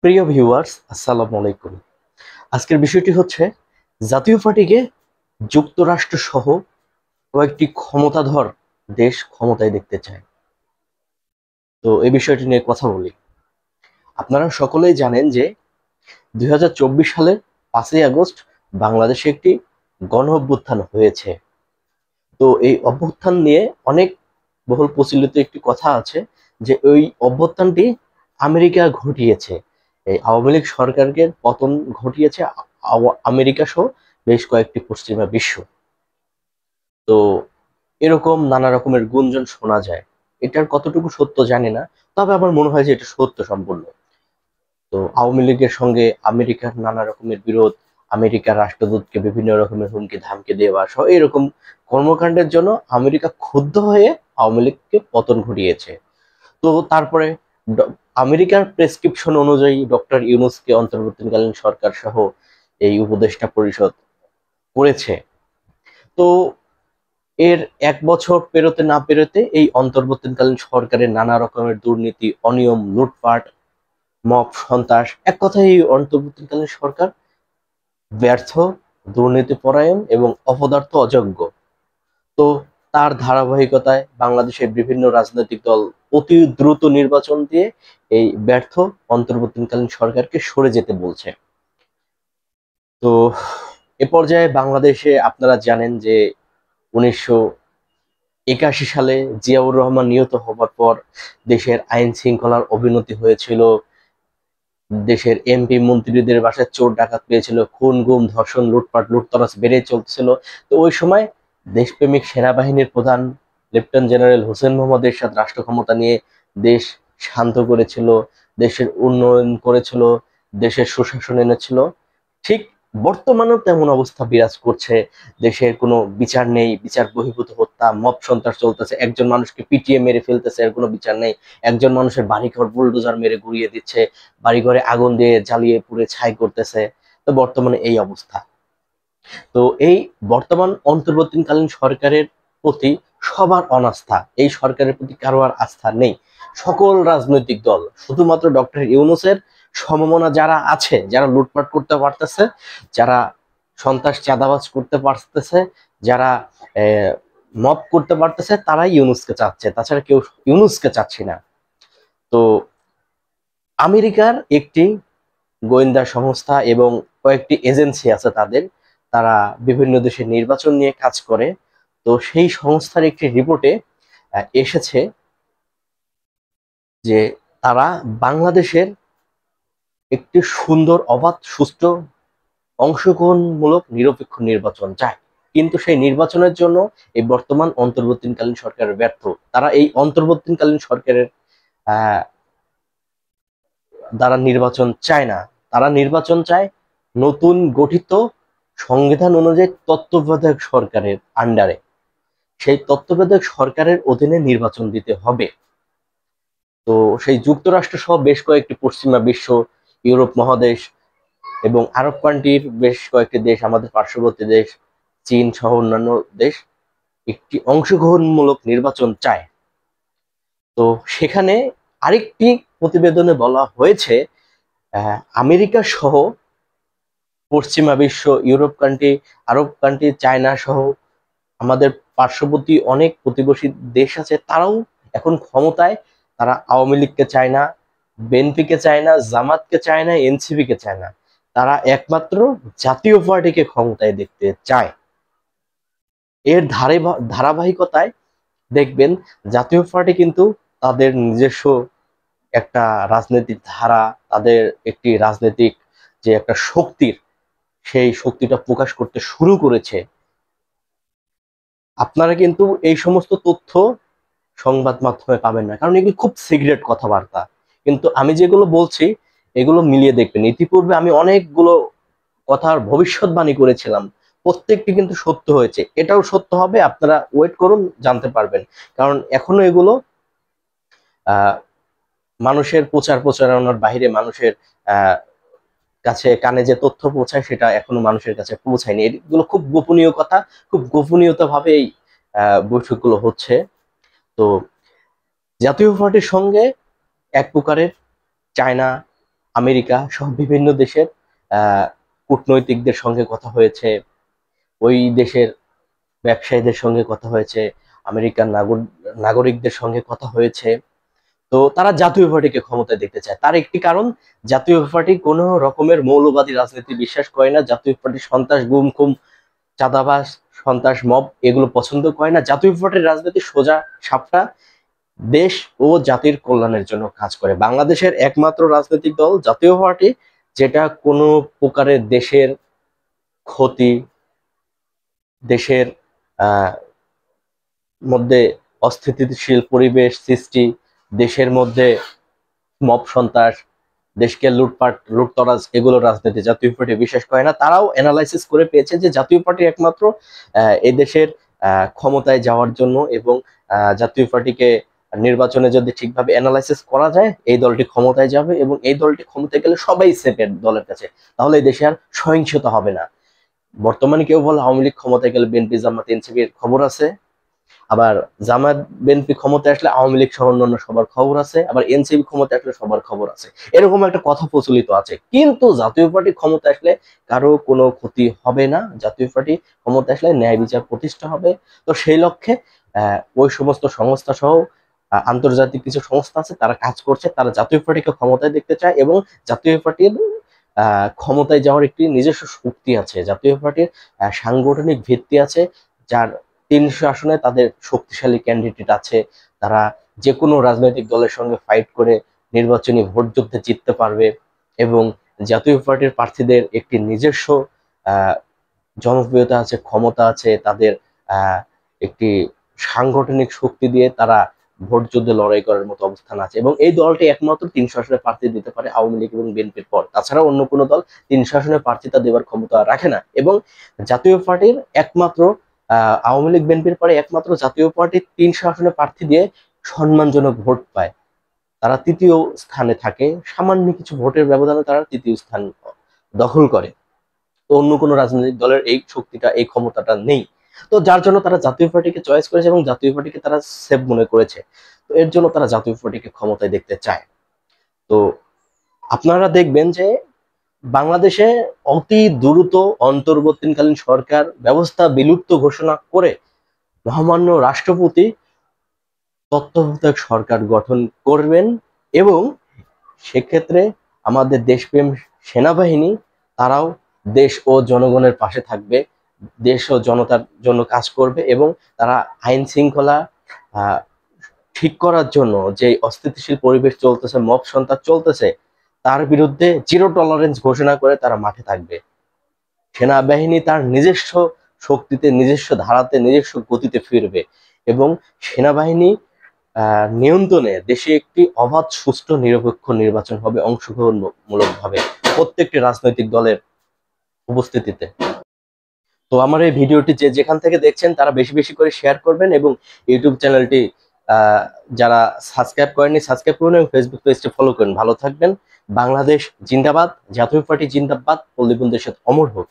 প্রিয় ভিউয়ার্স, আসসালামু আলাইকুম। আজকের বিষয়টি হচ্ছে জাতীয় পার্টিকে যুক্তরাষ্ট্র সহ কয়েকটি ক্ষমতাধর দেশ ক্ষমতায় দেখতে চায়। তো এই বিষয়টি নিয়ে কথা বলি। আপনারা সকলেই জানেন যে 2024 সালের 5ই আগস্ট বাংলাদেশে একটি গণ অভ্যুত্থান হয়েছে। তো এই অভ্যুত্থান নিয়ে অনেক বহুল প্রচলিত একটি কথা আছে যে ওই অভ্যুত্থানটি আমেরিকা ঘটিয়েছে। এই আওয়ামী লীগ সরকারকে পতন ঘটিয়েছে আমেরিকা সহ বেশ কয়েকটি পশ্চিমা বিশ্ব। তো এরকম নানা রকমের গুঞ্জন শোনা যায়। এটার কতটুকু সত্য জানি না, তবে আমার মনে হয় যে এটা সত্য সম্পূর্ণ। তো আওয়ামী লীগের সঙ্গে আমেরিকার নানা রকমের বিরোধ, আমেরিকার রাষ্ট্রদূতকে বিভিন্ন রকমের হুমকি ধামকি দেওয়া সহ এরকম কর্মকাণ্ডের জন্য আমেরিকা ক্ষুব্ধ হয়ে আওয়ামী লীগকে পতন ঘটিয়েছে। তো তারপরে আমেরিকার প্রেসক্রিপশন অনুযায়ী ডক্টর ইউনূসকে অন্তর্বর্তীকালীন সরকার সহ এই উপদেষ্টা পরিষদ করেছে। তো এর 1 বছর পেরোতে না পেরোতে এই অন্তর্বর্তীকালীন সরকারের নানা রকমের দুর্নীতি, অনিয়ম, লুটপাট, মব সন্ত্রাস, এক কথায় এই অন্তর্বর্তীকালীন সরকার ব্যর্থ, দুর্নীতিপরায়ণ এবং অপদার্থ অযোগ্য। তো তার ধারাবাহিকতায় বাংলাদেশের বিভিন্ন রাজনৈতিক দল অতি দ্রুত নির্বাচন দিয়ে এই ব্যর্থ অন্তর্বর্তীকালীন সরকারকে সরে যেতে বলছে। তো এ পর্যায়ে বাংলাদেশে আপনারা জানেন যে 1981 সালে জিয়াউর রহমান নিহত হবার পর দেশের আইন শৃঙ্খলার অবনতি হয়েছিল। দেশের এমপি মন্ত্রীদের বাসায় চোর ডাকাত পেয়েছিল, খুন গুম ধর্ষণ লুটপাট লুটতরাজ বেড়ে চলছিল। তো ওই সময় দেশপ্রেমিক সেনাবাহিনীর প্রধান লেফটেন্যান্ট জেনারেল হোসেন মোহাম্মদ এরশাদ রাষ্ট্র ক্ষমতা নিয়ে দেশ শান্ত করেছিল, দেশের উন্নয়ন করেছিল, দেশের সুশাসন এনেছিল। ঠিক বর্তমানেও তেমন অবস্থা বিরাজ করছে। দেশের কোনো বিচার নেই, বিচার বহির্ভূত হত্যা, মব সন্ত্রাস চলতেছে, একজন মানুষকে পিটিয়ে মেরে ফেলতেছে, এর কোনো বিচার নেই। একজন মানুষের বাড়িঘর বুলডোজার মেরে গুড়িয়ে দিচ্ছে, বাড়িঘরে আগুন দিয়ে জ্বালিয়ে পুড়ে ছাই করতেছে। তো বর্তমানে এই অবস্থা। তো এই বর্তমান অন্তর্বর্তীকালীন সরকারের প্রতি সবার অনাস্থা, এই সরকারের প্রতি কারো আর আস্থা নেই। সকল রাজনৈতিক দল শুধুমাত্র ডক্টর ইউনূসের সমমনা যারা আছে, যারা লুটপাট করতে পারতেছে, যারা সন্ত্রাস চাঁদাবাজ করতে পারতেছে, যারা মব করতে পারতেছে, তারাই ইউনূসকে চাচ্ছে, তাছাড়া কেউ ইউনূসকে চাচ্ছে না। তো আমেরিকার একটি গোয়েন্দা সংস্থা এবং কয়েকটি এজেন্সি আছে তারা বিভিন্ন দেশের নির্বাচন নিয়ে কাজ করে। তো সেই সংস্থার একটি রিপোর্টে এসেছে যে তারা বাংলাদেশের একটি সুন্দর, অবাধ, সুষ্ঠু, অংশগ্রহণমূলক, নিরপেক্ষ নির্বাচন চায়। কিন্তু সেই নির্বাচনের জন্য এই বর্তমান অন্তর্বর্তীকালীন সরকারের ব্যর্থ। তারা এই অন্তর্বর্তীকালীন সরকারের আহ দ্বারা নির্বাচন চায় না। তারা নির্বাচন চায় নতুন গঠিত সংবিধান অনুযায়ী তত্ত্বাবধায়ক সরকারের আন্ডারে। সেই তত্ত্বাবধায়ক সরকারের অধীনে নির্বাচন দিতে হবে। তো সেই যুক্তরাষ্ট্র সহ বেশ কয়েকটি পশ্চিমা বিশ্ব, ইউরোপ মহাদেশ এবং আরব কান্ট্রির বেশ কয়েকটি দেশ, আমাদের পার্শ্ববর্তী দেশ চীন সহ অন্যান্য দেশ একটি অংশগ্রহণমূলক নির্বাচন চায়। তো সেখানে আরেকটি প্রতিবেদনে বলা হয়েছে আমেরিকা সহ পশ্চিমা বিশ্ব, ইউরোপ কান্ট্রি, আরব কান্ট্রি, চায়না সহ আমাদের পার্শ্ববর্তী অনেক প্রতিবেশী দেশ আছে, তারাও এখন ক্ষমতায়। তারা আওয়ামী লীগকে চায় না, বিএনপিকে চায় না, জামাতকে চায় না, এনসিপি কে চায় না। তারা একমাত্র জাতীয় পার্টিকে ক্ষমতায় দেখতে চায়। এর ধারাবাহিকতায় দেখবেন জাতীয় পার্টি কিন্তু তাদের নিজস্ব একটা রাজনৈতিক ধারা, তাদের একটি রাজনৈতিক যে একটা শক্তির, সেই শক্তিটা প্রকাশ করতে শুরু করেছে। আপনারা কিন্তু এই সমস্ত তথ্য সংবাদ মাধ্যমে পাবেন না, কারণ এগুলো খুব সিক্রেট কথাবার্তা। কিন্তু আমি যেগুলো বলছি এগুলো মিলিয়ে দেখবেন। ইতিপূর্বে আমি অনেকগুলো কথার ভবিষ্যৎবাণী করেছিলাম, প্রত্যেকটি কিন্তু সত্য হয়েছে, এটাও সত্য হবে। আপনারা ওয়েট করুন, জানতে পারবেন। কারণ এখনো এগুলো আহ মানুষের প্রচারণার বাইরে, মানুষের আহ কাছে কানে যে তথ্য পৌঁছায় সেটা এখনো মানুষের কাছে পৌঁছায়নি। এগুলো খুব গোপনীয় কথা, খুব গোপনীয়তা ভাবে এই বৈঠকগুলো হচ্ছে। তো জাতীয় পার্টির সঙ্গে এক প্রকারের চায়না আমেরিকা সহ বিভিন্ন দেশের কূটনৈতিকদের সঙ্গে কথা হয়েছে, ওই দেশের ব্যবসায়ীদের সঙ্গে কথা হয়েছে, আমেরিকান নাগরিকদের সঙ্গে কথা হয়েছে। তো তারা জাতীয় পার্টিকে ক্ষমতায় দেখতে চায়। তার একটি কারণ, জাতীয় পার্টি কোনো রকমের মৌলবাদী রাজনীতি বিশ্বাস করে না। জাতীয় পার্টি সন্ত্রাস, গুম খুম, চাঁদাবাজ, সন্ত্রাস, মব এগুলো পছন্দ করে না। জাতীয় পার্টির রাজনীতি সোজা সাপটা, দেশ ও জাতির কল্যাণের জন্য কাজ করে। বাংলাদেশের একমাত্র রাজনৈতিক দল জাতীয় পার্টি, যেটা কোনো প্রকারের দেশের ক্ষতি, দেশের মধ্যে অস্থিতিশীল পরিবেশ সৃষ্টি, দেশের মধ্যে মব সন্ত্রাস, দেশকে লুটপাট লুটতরাজ, এগুলো রাজনীতি জাতীয় পার্টি বিশ্বাস করে না। তারাও অ্যানালাইসিস করে পেয়েছে যে জাতীয় পার্টি একমাত্র এই দেশের ক্ষমতায় যাওয়ার জন্য, এবং জাতীয় পার্টিকে নির্বাচনে যদি ঠিকভাবে অ্যানালাইসিস করা যায়, এই দলটি ক্ষমতায় যাবে, এবং এই দলটি ক্ষমতায় গেলে সবাই সেফের দলের কাছে, তাহলে এই দেশে আর সহিংসতা হবে না। বর্তমানে কেউ বলে আওয়ামী লীগ ক্ষমতায় গেলে বিএনপি জামাত এনসিপির খবর আছে, আবার জামাত বিএনপি ক্ষমতায় আসলে আওয়ামী লীগ সহ অন্যান্য সবার খবর আছে, আবার এনসিপি ক্ষমতায় আসলে সবার খবর আছে, এরকম একটা কথা প্রচলিত আছে। কিন্তু জাতীয় পার্টি ক্ষমতা আসলে কারো কোনো ক্ষতি হবে না। জাতীয় পার্টি ক্ষমতা আসলে ন্যায় বিচার প্রতিষ্ঠা হবে। তো সেই লক্ষ্যে ওই সমস্ত সংস্থা সহ আন্তর্জাতিক কিছু সংস্থা আছে, তারা কাজ করছে। তারা জাতীয় পার্টিকে ক্ষমতায় দেখতে চায়, এবং জাতীয় পার্টির ক্ষমতায় যাওয়ার একটি নিজস্ব শক্তি আছে। জাতীয় পার্টির সাংগঠনিক ভিত্তি আছে, যার 300 আসনে তাদের শক্তিশালী ক্যান্ডিডেট আছে। তারা যে কোনো রাজনৈতিক দলের সঙ্গে ফাইট করে নির্বাচনী ভোট যুদ্ধে জিততে পারবে, এবং জাতীয় পার্টির প্রার্থীদের একটি নিজস্ব জনপ্রিয়তা আছে, ক্ষমতা আছে, তাদের একটি সাংগঠনিক শক্তি দিয়ে তারা ভোট যুদ্ধে লড়াই করার মতো অবস্থান আছে। এবং এই দলটি একমাত্র 300 আসনে প্রার্থী দিতে পারে আওয়ামী লীগ এবং বিএনপির পর। তাছাড়া অন্য কোনো দল 300 আসনে প্রার্থিতা দেওয়ার ক্ষমতা রাখে না। এবং জাতীয় পার্টির একমাত্র আওয়ামী লীগ বিএনপির পরে একমাত্র জাতীয় পার্টি 300 আসনে প্রার্থী দিয়ে সম্মানজনক ভোট পায়। তারা তৃতীয় স্থানে থাকে, সামান্য কিছু ভোটের ব্যবধানে তারা তৃতীয় স্থান দখল করে। তো অন্য কোনো রাজনৈতিক দলের এই শক্তিটা, এই ক্ষমতাটা নেই। তো যার জন্য তারা জাতীয় পার্টিকে চয়েস করেছে, এবং জাতীয় পার্টিকে তারা সেভ মনে করেছে। তো এর জন্য তারা জাতীয় পার্টিকে ক্ষমতায় দেখতে চায়। তো আপনারা দেখবেন যে বাংলাদেশে অতি দ্রুত অন্তর্বর্তীকালীন সরকার ব্যবস্থা বিলুপ্ত ঘোষণা করে মহামান্য রাষ্ট্রপতি তত্ত্বাবধায়ক সরকার গঠন করবেন, এবং সেক্ষেত্রে আমাদের দেশপ্রেম সেনাবাহিনী, তারাও দেশ ও জনগণের পাশে থাকবে, দেশ ও জনতার জন্য কাজ করবে, এবং তারা আইন শৃঙ্খলা ঠিক করার জন্য যে অস্থিতিশীল পরিবেশ চলতেছে, মব সন্ত্রাস চলতেছে, তার বিরুদ্ধে জিরো টলারেন্স ঘোষণা করে তারা মাঠে থাকবে। সেনাবাহিনী তার নিজস্ব শক্তিতে, নিজস্ব ধারাতে, নিজস্ব গতিতে ফিরবে, এবং সেনাবাহিনী নিয়ন্ত্রণে দেশে একটি অবাধ, সুষ্ঠু, নিরপেক্ষ নির্বাচন হবে অংশগ্রহণমূলক ভাবে প্রত্যেকটি রাজনৈতিক দলের উপস্থিতিতে। তো আমার এই ভিডিওটি যে যেখান থেকে দেখছেন তারা বেশি বেশি করে শেয়ার করবেন, এবং ইউটিউব চ্যানেলটি যারা সাবস্ক্রাইব করেননি সাবস্ক্রাইব করুন, এবং ফেসবুক পেজটি ফলো করুন। ভালো থাকবেন। বাংলাদেশ জিন্দাবাদ, জাতীয় পার্টি জিন্দাবাদ, পল্লী দেশের অমর হোক।